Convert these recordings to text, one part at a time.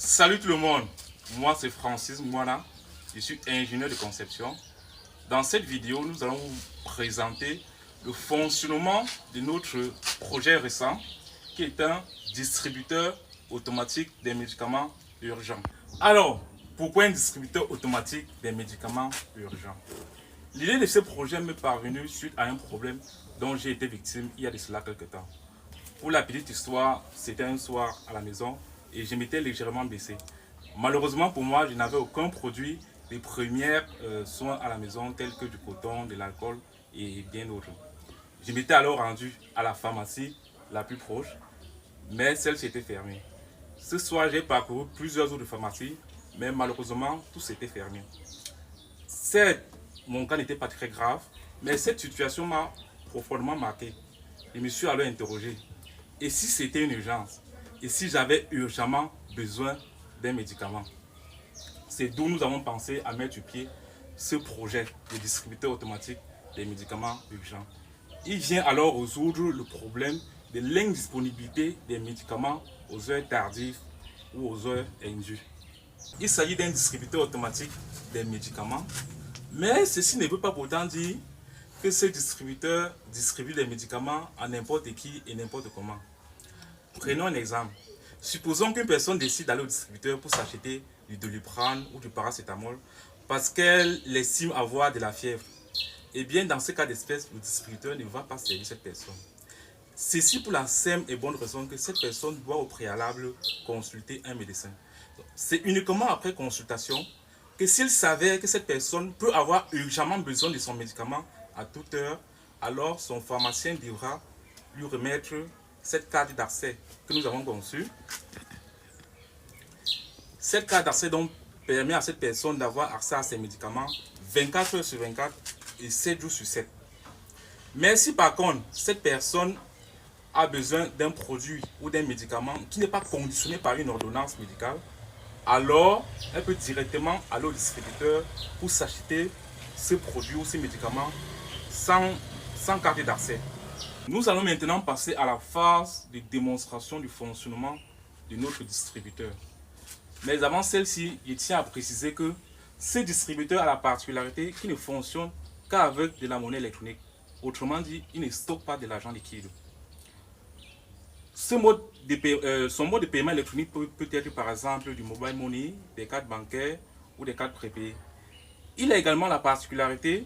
Salut tout le monde, moi c'est Francis Mouana, je suis ingénieur de conception. Dans cette vidéo, nous allons vous présenter le fonctionnement de notre projet récent qui est un distributeur automatique des médicaments urgents. Alors, pourquoi un distributeur automatique des médicaments urgents? L'idée de ce projet m'est parvenue suite à un problème dont j'ai été victime il y a de cela quelques temps. Pour la petite histoire, c'était un soir à la maison et je m'étais légèrement blessé. Malheureusement pour moi, je n'avais aucun produit de premiers soins à la maison tels que du coton, de l'alcool et bien d'autres. Je m'étais alors rendu à la pharmacie la plus proche, mais celle-ci était fermée. Ce soir, j'ai parcouru plusieurs autres pharmacies, mais malheureusement, tout était fermé. Certes, mon cas n'était pas très grave, mais cette situation m'a profondément marqué. Je me suis alors interrogé. Et si c'était une urgence? Et si j'avais urgemment besoin d'un médicament? C'est d'où nous avons pensé à mettre sur pied ce projet de distributeur automatique des médicaments urgents. Il vient alors résoudre le problème de l'indisponibilité des médicaments aux heures tardives ou aux heures indues. Il s'agit d'un distributeur automatique des médicaments, mais ceci ne veut pas pourtant dire que ce distributeur distribue les médicaments à n'importe qui et n'importe comment. Prenons un exemple. Supposons qu'une personne décide d'aller au distributeur pour s'acheter du Doliprane ou du paracétamol parce qu'elle estime avoir de la fièvre. Eh bien, dans ce cas d'espèce, le distributeur ne va pas servir cette personne. Ceci pour la simple et bonne raison que cette personne doit au préalable consulter un médecin. C'est uniquement après consultation que s'il savait que cette personne peut avoir urgemment besoin de son médicament à toute heure, alors son pharmacien devra lui remettre cette carte d'accès que nous avons conçue. Cette carte d'accès donc permet à cette personne d'avoir accès à ses médicaments 24 heures sur 24 et 7 jours sur 7. Mais si par contre cette personne a besoin d'un produit ou d'un médicament qui n'est pas conditionné par une ordonnance médicale, alors elle peut directement aller au distributeur pour s'acheter ce produit ou ce médicament sans carte d'accès. Nous allons maintenant passer à la phase de démonstration du fonctionnement de notre distributeur. Mais avant celle-ci, je tiens à préciser que ce distributeur a la particularité qu'il ne fonctionne qu'avec de la monnaie électronique. Autrement dit, il ne stocke pas de l'argent liquide. Son mode de paiement électronique peut être par exemple du mobile money, des cartes bancaires ou des cartes prépayées. Il a également la particularité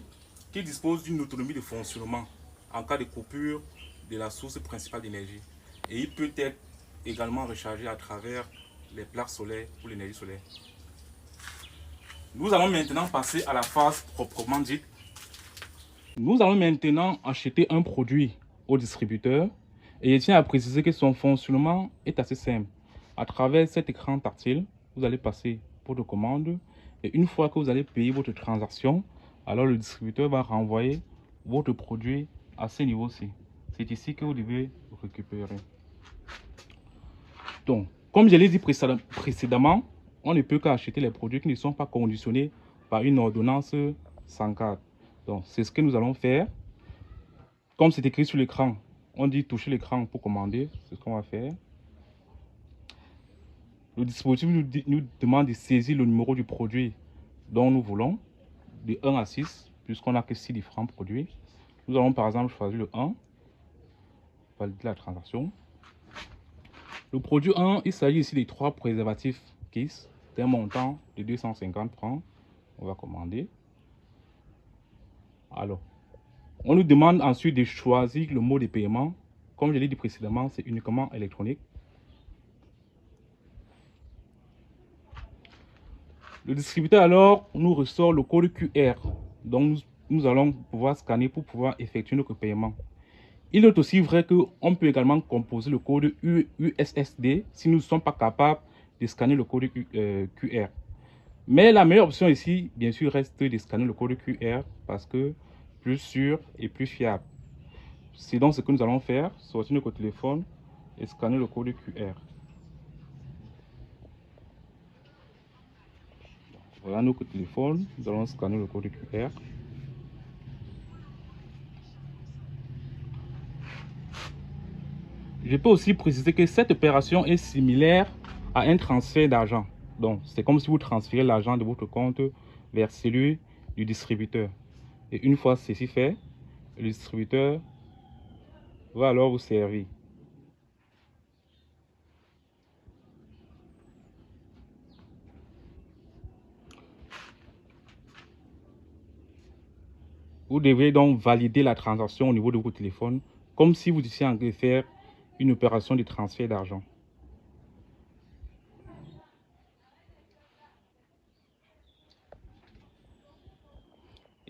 qu'il dispose d'une autonomie de fonctionnement en cas de coupure de la source principale d'énergie. Et il peut être également rechargé à travers les plaques solaires ou l'énergie solaire. Nous allons maintenant passer à la phase proprement dite. Nous allons maintenant acheter un produit au distributeur et je tiens à préciser que son fonctionnement est assez simple. À travers cet écran tactile, vous allez passer votre commande et une fois que vous allez payer votre transaction, alors le distributeur va renvoyer votre produit à ce niveau-ci. C'est ici que vous devez récupérer. Donc, comme je l'ai dit précédemment, on ne peut qu'acheter les produits qui ne sont pas conditionnés par une ordonnance sans carte. Donc, c'est ce que nous allons faire. Comme c'est écrit sur l'écran, on dit toucher l'écran pour commander. C'est ce qu'on va faire. Le dispositif nous demande de saisir le numéro du produit dont nous voulons, de 1 à 6, puisqu'on n'a que 6 différents produits. Nous allons par exemple choisir le 1, valider la transaction. Le produit 1, il s'agit ici des 3 préservatifs Kiss d'un montant de 250 francs. On va commander. Alors, on nous demande ensuite de choisir le mode de paiement. Comme je l'ai dit précédemment, c'est uniquement électronique. Le distributeur alors nous ressort le code QR. Donc nous allons pouvoir scanner pour pouvoir effectuer notre paiement. Il est aussi vrai qu'on peut également composer le code USSD si nous ne sommes pas capables de scanner le code QR. Mais la meilleure option ici, bien sûr, reste de scanner le code QR parce que plus sûr et plus fiable. C'est donc ce que nous allons faire, sortir notre téléphone et scanner le code QR. Voilà notre téléphone, nous allons scanner le code QR. Je peux aussi préciser que cette opération est similaire à un transfert d'argent. Donc, c'est comme si vous transférez l'argent de votre compte vers celui du distributeur. Et une fois ceci fait, le distributeur va alors vous servir. Vous devrez donc valider la transaction au niveau de votre téléphone, comme si vous étiez en train de faire une opération de transfert d'argent.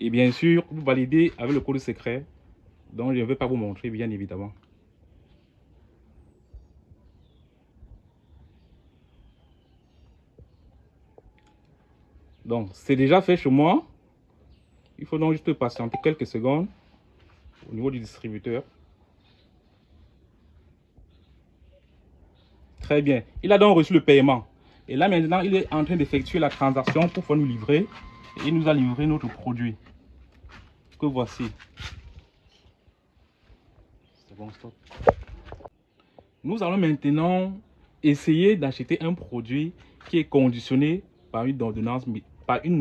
Et bien sûr, vous validez avec le code secret, dont je ne vais pas vous montrer, bien évidemment. Donc, c'est déjà fait chez moi. Il faut donc juste patienter quelques secondes au niveau du distributeur. Très bien. Il a donc reçu le paiement. Et là, maintenant, il est en train d'effectuer la transaction pour pouvoir nous livrer. Et il nous a livré notre produit. Que voici. C'est bon, stop. Nous allons maintenant essayer d'acheter un produit qui est conditionné par une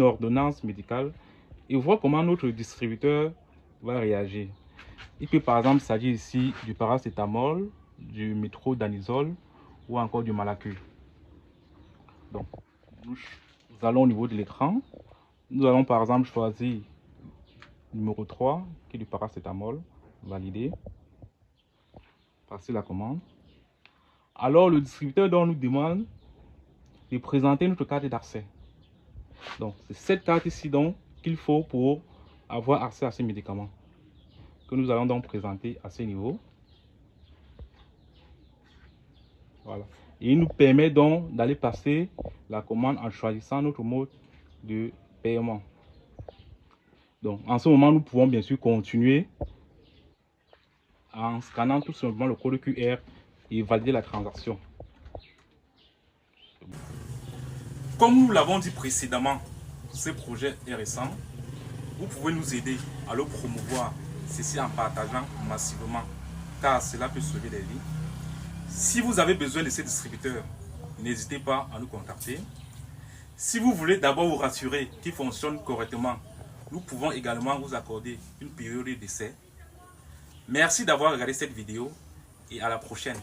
ordonnance médicale et voir comment notre distributeur va réagir. Il peut par exemple s'agir ici du paracétamol, du métronidazole ou encore du Malacur. Donc, nous allons au niveau de l'écran. Nous allons par exemple choisir numéro 3 qui est du paracétamol, valider, passer la commande. Alors le distributeur nous demande de présenter notre carte d'accès. Donc c'est cette carte ici donc qu'il faut pour avoir accès à ces médicaments que nous allons donc présenter à ce niveau. Voilà. Et il nous permet donc d'aller passer la commande en choisissant notre mode de paiement. Donc en ce moment, nous pouvons bien sûr continuer en scannant tout simplement le code QR et valider la transaction. Comme nous l'avons dit précédemment, ce projet est récent. Vous pouvez nous aider à le promouvoir, ceci en partageant massivement, car cela peut sauver des vies. Si vous avez besoin de ces distributeurs, n'hésitez pas à nous contacter. Si vous voulez d'abord vous rassurer qu'ils fonctionnent correctement, nous pouvons également vous accorder une période d'essai. Merci d'avoir regardé cette vidéo et à la prochaine.